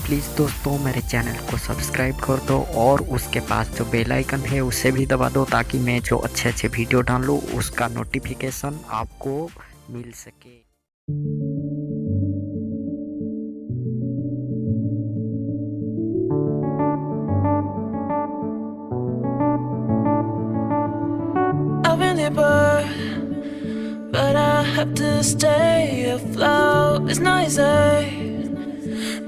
Please दोस्तों मेरे channel को सब्सक्राइब कर दो और उसके पास जो बेल आइकन है उसे भी दबा दो, ताकि मैं जो अच्छे अच्छे वीडियो डालूँ उसका नोटिफिकेशन आपको मिल सके। I've been there, but I have to stay afloat. It's not easy.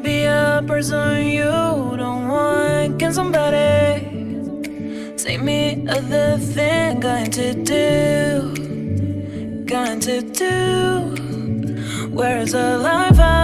Be a person you don't want. Can somebody take me other thing? Going to do? Where's the life I